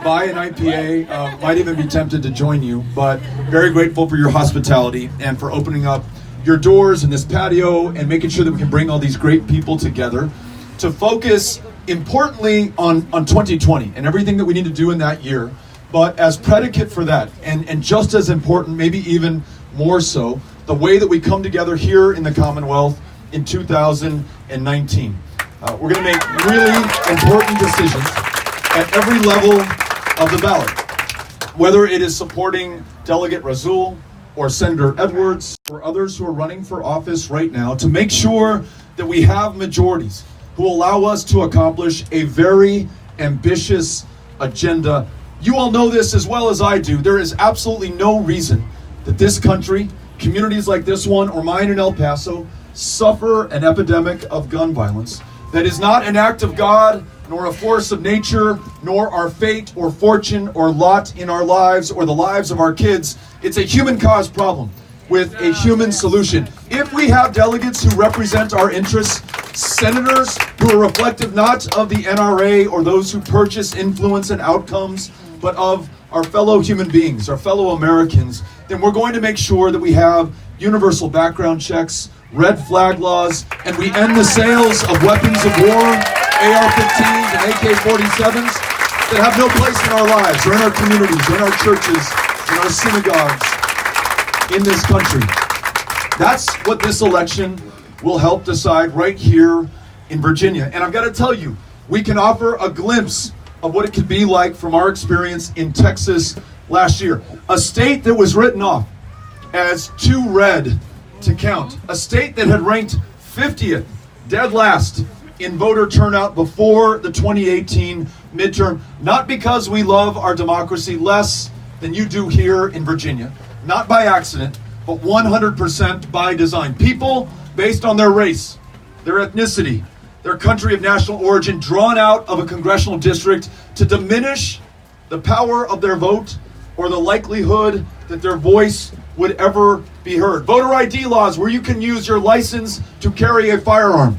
buy an IPA. Might even be tempted to join you, but very grateful for your hospitality and for opening up your doors and this patio and making sure that we can bring all these great people together to focus importantly on 2020 and everything that we need to do in that year. But as predicate for that, and just as important, maybe even more so, the way that we come together here in the Commonwealth in 2019. We're going to make really important decisions at every level of the ballot, whether it is supporting Delegate Razul or Senator Edwards or others who are running for office right now, to make sure that we have majorities who allow us to accomplish a very ambitious agenda. You all know this as well as I do. There is absolutely no reason that this country, communities like this one or mine in El Paso, suffer an epidemic of gun violence that is not an act of God, nor a force of nature, nor our fate or fortune or lot in our lives or the lives of our kids. It's a human-caused problem with a human solution. If we have delegates who represent our interests, senators who are reflective not of the NRA or those who purchase influence and outcomes, but of our fellow human beings, our fellow Americans, then we're going to make sure that we have universal background checks, red flag laws, and we end the sales of weapons of war, AR-15s and AK-47s that have no place in our lives or in our communities, or in our churches, in our synagogues, in this country. That's what this election will help decide right here in Virginia. And I've got to tell you, we can offer a glimpse of what it could be like from our experience in Texas last year. A state that was written off as too red to count. A state that had ranked 50th, dead last, in voter turnout before the 2018 midterm. Not because we love our democracy less than you do here in Virginia. Not by accident, but 100% by design. People based on their race, their ethnicity, their country of national origin, drawn out of a congressional district to diminish the power of their vote or the likelihood that their voice would ever be heard. Voter ID laws where you can use your license to carry a firearm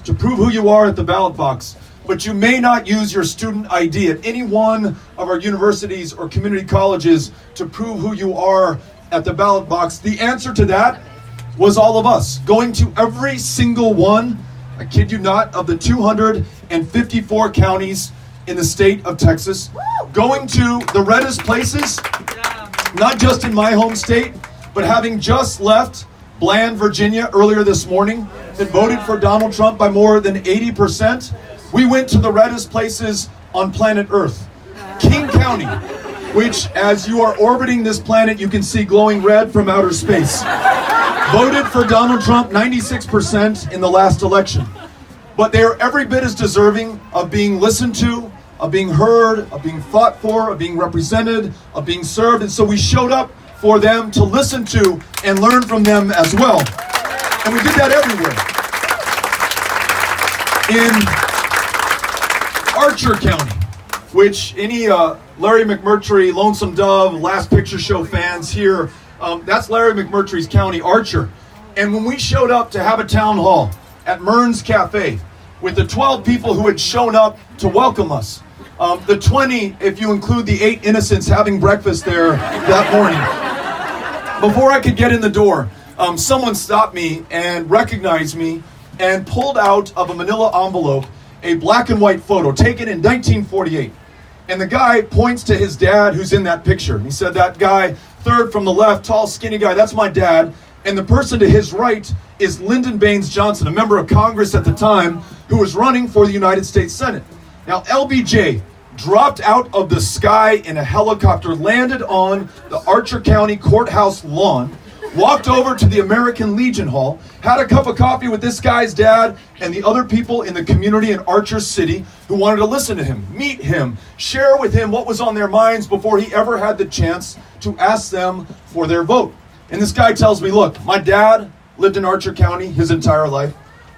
to prove who you are at the ballot box, but you may not use your student ID at any one of our universities or community colleges to prove who you are at the ballot box. The answer to that was all of us going to every single one, I kid you not, of the 254 counties in the state of Texas, going to the reddest places, not just in my home state, but having just left Bland, Virginia earlier this morning, that voted for Donald Trump by more than 80%, we went to the reddest places on planet Earth. King County, which as you are orbiting this planet, you can see glowing red from outer space, voted for Donald Trump 96% in the last election. But they are every bit as deserving of being listened to, of being heard, of being fought for, of being represented, of being served. And so we showed up for them to listen to and learn from them as well. And we did that everywhere. In Archer County, which any Larry McMurtry, Lonesome Dove, Last Picture Show fans here, that's Larry McMurtry's county, Archer. And when we showed up to have a town hall at Mern's Cafe with the 12 people who had shown up to welcome us, the 20, if you include the 8 innocents having breakfast there that morning. Before I could get in the door, someone stopped me and recognized me and pulled out of a manila envelope a black and white photo taken in 1948. And the guy points to his dad who's in that picture. He said, that guy, third from the left, tall, skinny guy, that's my dad. And the person to his right is Lyndon Baines Johnson, a member of Congress at the time, who was running for the United States Senate. Now, LBJ dropped out of the sky in a helicopter, landed on the Archer County Courthouse lawn, walked over to the American Legion Hall, had a cup of coffee with this guy's dad and the other people in the community in Archer City who wanted to listen to him, meet him, share with him what was on their minds before he ever had the chance to ask them for their vote. And this guy tells me, look, my dad lived in Archer County his entire life.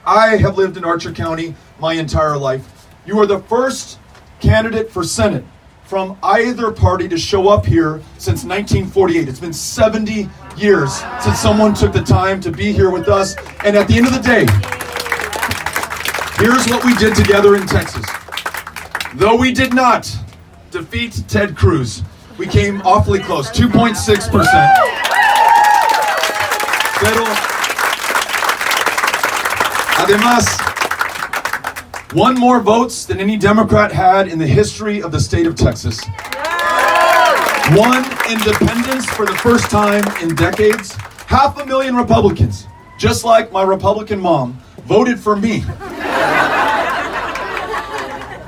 I have lived in Archer County my entire life. You are the first candidate for Senate from either party to show up here since 1948. It's been 70 years since someone took the time to be here with us. And at the end of the day, here's what we did together in Texas. Though we did not defeat Ted Cruz. We came awfully close, 2.6%. Pero, además, won more votes than any Democrat had in the history of the state of Texas. Won independence for the first time in decades. 500,000 Republicans, just like my Republican mom, voted for me.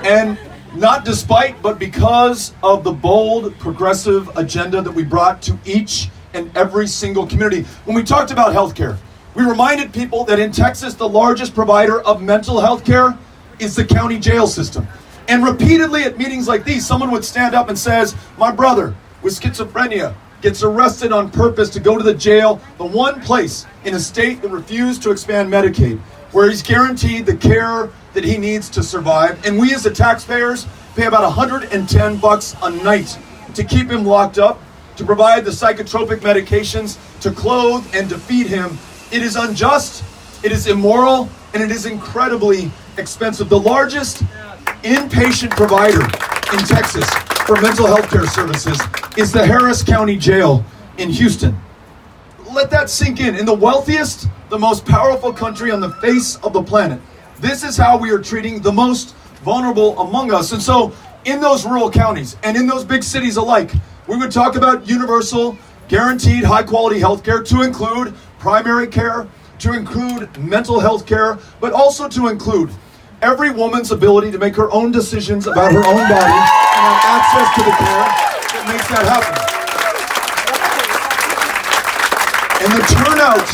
And not despite, but because of the bold, progressive agenda that we brought to each and every single community. When we talked about healthcare, we reminded people that in Texas, the largest provider of mental health care is the county jail system. And repeatedly at meetings like these, someone would stand up and says, my brother with schizophrenia gets arrested on purpose to go to the jail, the one place in a state that refused to expand Medicaid, where he's guaranteed the care that he needs to survive. And we as the taxpayers pay about $110 a night to keep him locked up, to provide the psychotropic medications, to clothe and to feed him. It is unjust, it is immoral, and it is incredibly expensive. The largest inpatient provider in Texas for mental health care services is the Harris County Jail in Houston. Let that sink in. In the wealthiest, the most powerful country on the face of the planet, this is how we are treating the most vulnerable among us. And so in those rural counties and in those big cities alike, we would talk about universal, guaranteed, high-quality health care to include primary care, to include mental health care, but also to include every woman's ability to make her own decisions about her own body and have access to the care that makes that happen. And the turnout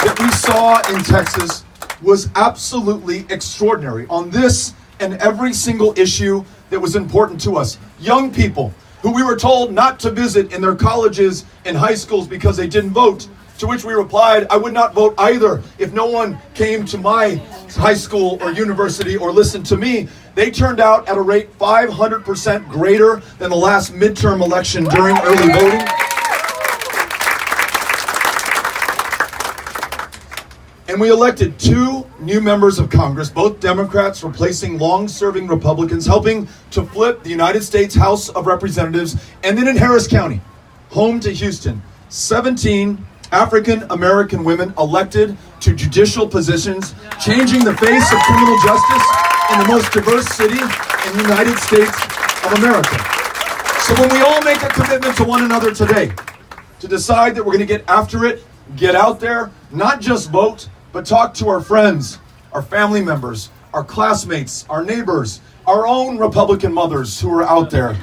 that we saw in Texas was absolutely extraordinary on this and every single issue that was important to us. Young people who we were told not to visit in their colleges and high schools because they didn't vote, to which we replied, I would not vote either if no one came to my high school or university or listened to me. They turned out at a rate 500% greater than the last midterm election during early voting. And we elected 2 new members of Congress, both Democrats, replacing long-serving Republicans, helping to flip the United States House of Representatives. And then in Harris County, home to Houston, 17 African-American women elected to judicial positions, changing the face of criminal justice in the most diverse city in the United States of America. So when we all make a commitment to one another today, to decide that we're going to get after it, get out there, not just vote, but talk to our friends, our family members, our classmates, our neighbors, our own Republican mothers who are out there,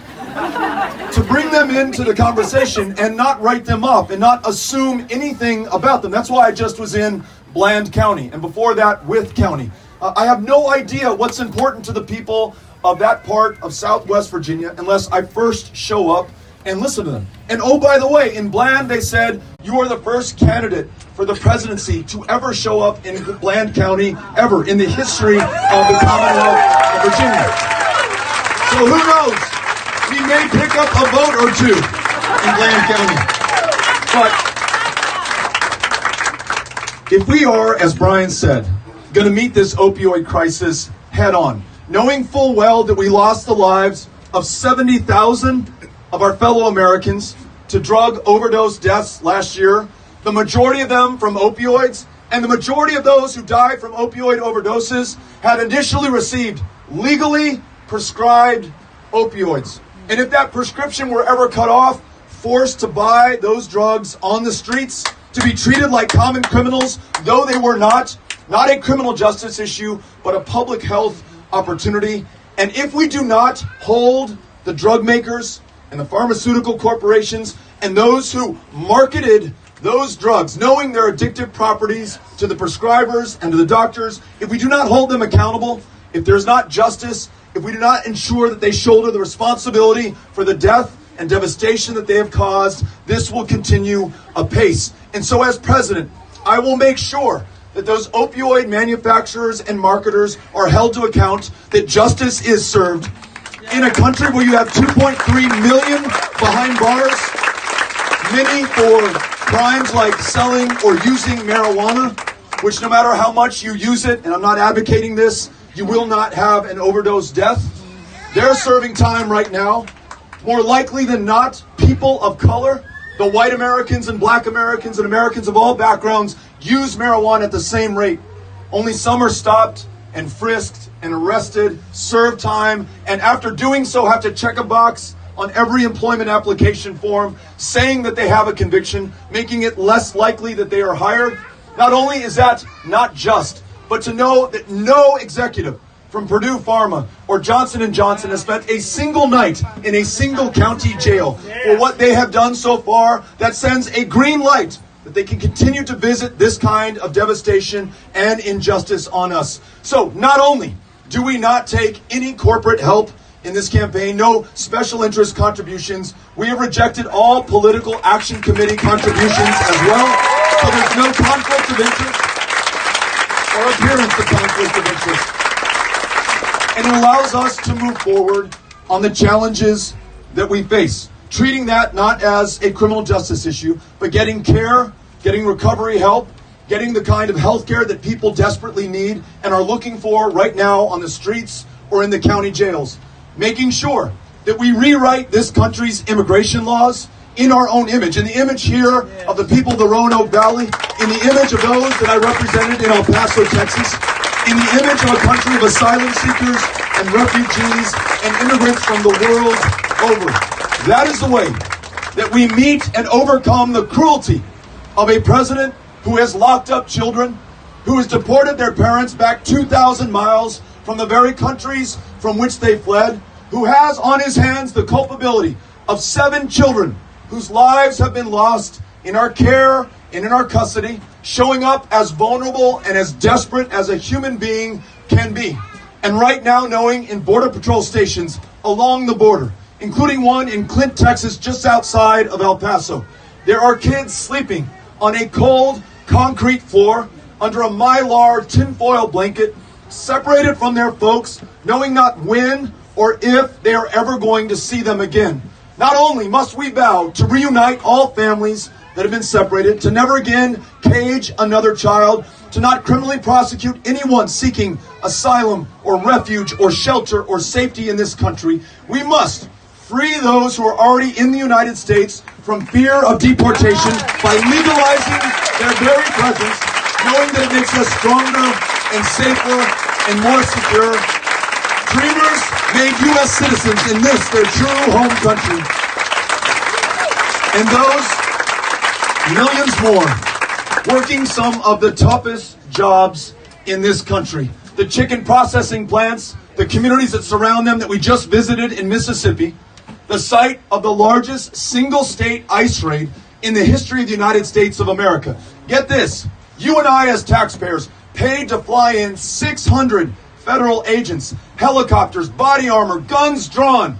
to bring them into the conversation and not write them off and not assume anything about them. That's why I just was in Bland County, and before that, Wythe County. I have no idea what's important to the people of that part of Southwest Virginia unless I first show up and listen to them. And oh, by the way, in Bland, they said, you are the first candidate for the presidency to ever show up in Bland County, ever, in the history of the Commonwealth of Virginia. So who knows? We may pick up a vote or 2 in Bland County. But if we are, as Brian said, going to meet this opioid crisis head on, knowing full well that we lost the lives of 70,000 of our fellow Americans to drug overdose deaths last year, the majority of them from opioids, and the majority of those who died from opioid overdoses had initially received legally prescribed opioids. And if that prescription were ever cut off, forced to buy those drugs on the streets, to be treated like common criminals, though they were not a criminal justice issue, but a public health opportunity. And if we do not hold the drug makers and the pharmaceutical corporations and those who marketed those drugs, knowing their addictive properties, to the prescribers and to the doctors, if we do not hold them accountable, if there's not justice, if we do not ensure that they shoulder the responsibility for the death and devastation that they have caused, this will continue apace. And so as president, I will make sure that those opioid manufacturers and marketers are held to account, that justice is served. In a country where you have 2.3 million behind bars, many for crimes like selling or using marijuana, which no matter how much you use it, and I'm not advocating this, you will not have an overdose death. They're serving time right now. More likely than not, people of color, the white Americans and black Americans and Americans of all backgrounds use marijuana at the same rate. Only some are stopped and frisked and arrested, serve time, and after doing so have to check a box on every employment application form saying that they have a conviction, making it less likely that they are hired. Not only is that not just, but to know that no executive from Purdue Pharma or Johnson & Johnson has spent a single night in a single county jail for what they have done so far, that sends a green light that they can continue to visit this kind of devastation and injustice on us. So not only do we not take any corporate help in this campaign, no special interest contributions, we have rejected all political action committee contributions as well, so there's no conflict of interest or appearance of conflict of interest. And it allows us to move forward on the challenges that we face, treating that not as a criminal justice issue, but getting care, getting recovery help, getting the kind of health care that people desperately need and are looking for right now on the streets or in the county jails. Making sure that we rewrite this country's immigration laws in our own image, in the image here of the people of the Roanoke Valley, in the image of those that I represented in El Paso, Texas, in the image of a country of asylum seekers and refugees and immigrants from the world over. That is the way that we meet and overcome the cruelty of a president who has locked up children, who has deported their parents back 2,000 miles from the very countries from which they fled, who has on his hands the culpability of 7 children whose lives have been lost in our care and in our custody, showing up as vulnerable and as desperate as a human being can be. And right now knowing in Border Patrol stations along the border, including one in Clint, Texas, just outside of El Paso, there are kids sleeping on a cold concrete floor under a Mylar tinfoil blanket, separated from their folks, knowing not when or if they are ever going to see them again. Not only must we vow to reunite all families that have been separated, to never again cage another child, to not criminally prosecute anyone seeking asylum or refuge or shelter or safety in this country, we must free those who are already in the United States from fear of deportation by legalizing their very presence, knowing that it makes us stronger and safer and more secure. Dreamers made U.S. citizens in this, their true home country. And those millions more working some of the toughest jobs in this country. The chicken processing plants, the communities that surround them that we just visited in Mississippi, the site of the largest single state ICE raid in the history of the United States of America. Get this, you and I as taxpayers paid to fly in 600 federal agents, helicopters, body armor, guns drawn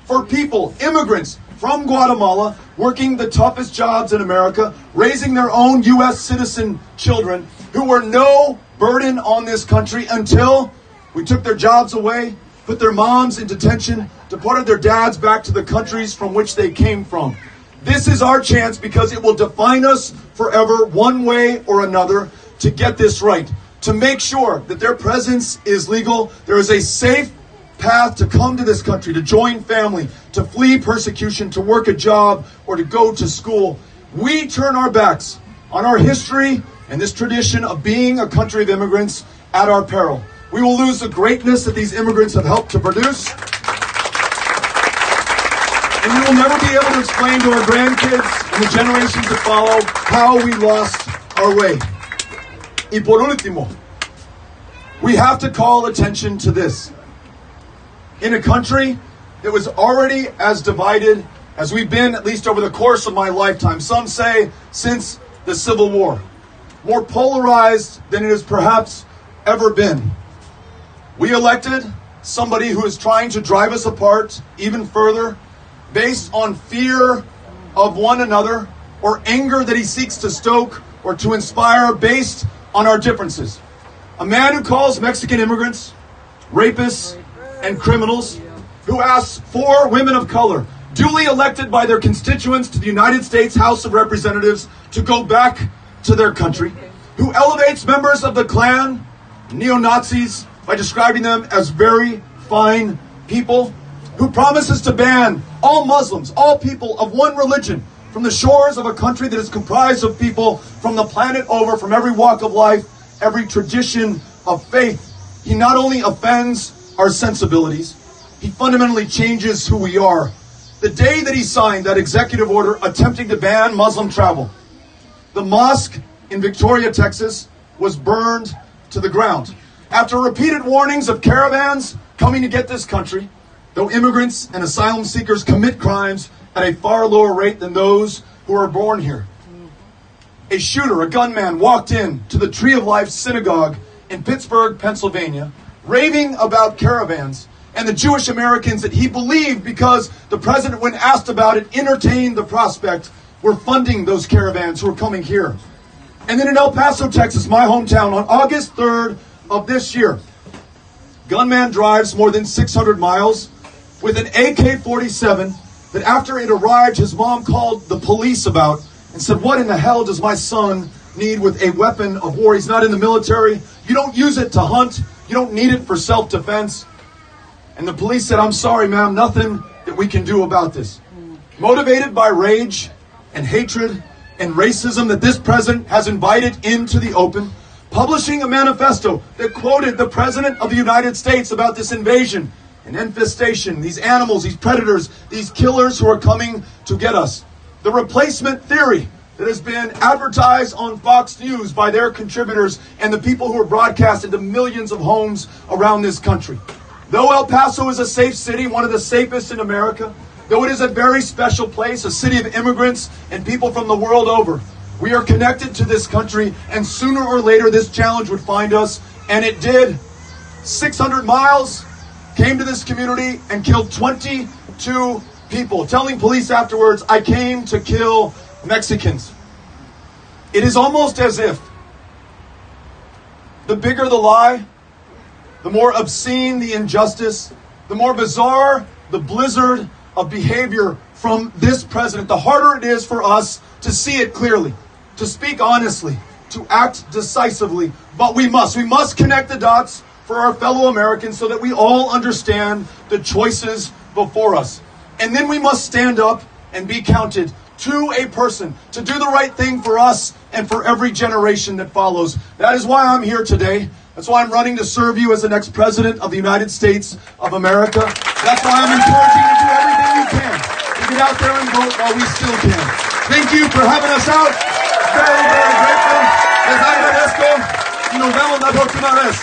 for people, immigrants from Guatemala, working the toughest jobs in America, raising their own U.S. citizen children who were no burden on this country until we took their jobs away, put their moms in detention, deported their dads back to the countries from which they came from. This is our chance because it will define us forever, one way or another, to get this right, to make sure that their presence is legal. There is a safe path to come to this country, to join family, to flee persecution, to work a job, or to go to school. We turn our backs on our history and this tradition of being a country of immigrants at our peril. We will lose the greatness that these immigrants have helped to produce. And we will never be able to explain to our grandkids and the generations that follow how we lost our way. Y por último, we have to call attention to this. In a country that was already as divided as we've been, at least over the course of my lifetime, some say since the Civil War, more polarized than it has perhaps ever been. We elected somebody who is trying to drive us apart even further, based on fear of one another or anger that he seeks to stoke or to inspire based on our differences. A man who calls Mexican immigrants rapists and criminals, who asks 4 women of color, duly elected by their constituents to the United States House of Representatives, to go back to their country, who elevates members of the Klan, neo-Nazis, by describing them as very fine people who promises to ban all Muslims, all people of one religion, from the shores of a country that is comprised of people from the planet over, from every walk of life, every tradition of faith. He not only offends our sensibilities, he fundamentally changes who we are. The day that he signed that executive order attempting to ban Muslim travel, the mosque in Victoria, Texas, was burned to the ground. After repeated warnings of caravans coming to get this country, though immigrants and asylum seekers commit crimes at a far lower rate than those who are born here. A shooter, a gunman, walked in to the Tree of Life synagogue in Pittsburgh, Pennsylvania, raving about caravans and the Jewish Americans that he believed, because the president, when asked about it, entertained the prospect, were funding those caravans who were coming here. And then in El Paso, Texas, my hometown, on August 3rd of this year, gunman drives more than 600 miles with an AK-47 that after it arrived, his mom called the police about and said, "What in the hell does my son need with a weapon of war? He's not in the military. You don't use it to hunt. You don't need it for self-defense." And the police said, "I'm sorry, ma'am, nothing that we can do about this." Motivated by rage and hatred and racism that this president has invited into the open, publishing a manifesto that quoted the President of the United States about this invasion and infestation, these animals, these predators, these killers who are coming to get us. The replacement theory that has been advertised on Fox News by their contributors and the people who are broadcast into millions of homes around this country. Though El Paso is a safe city, one of the safest in America, though it is a very special place, a city of immigrants and people from the world over, we are connected to this country, and sooner or later this challenge would find us, and it did. 600 miles, came to this community and killed 22 people, telling police afterwards, "I came to kill Mexicans." It is almost as if the bigger the lie, the more obscene the injustice, the more bizarre the blizzard of behavior from this president, the harder it is for us to see it clearly, to speak honestly, to act decisively. But we must connect the dots for our fellow Americans so that we all understand the choices before us. And then we must stand up and be counted to a person to do the right thing for us and for every generation that follows. That is why I'm here today. That's why I'm running to serve you as the next president of the United States of America. That's why I'm encouraging you to do everything you can to get out there and vote while we still can. Thank you for having us out. Very, very grateful. Les agradezco y nos vemos la próxima vez.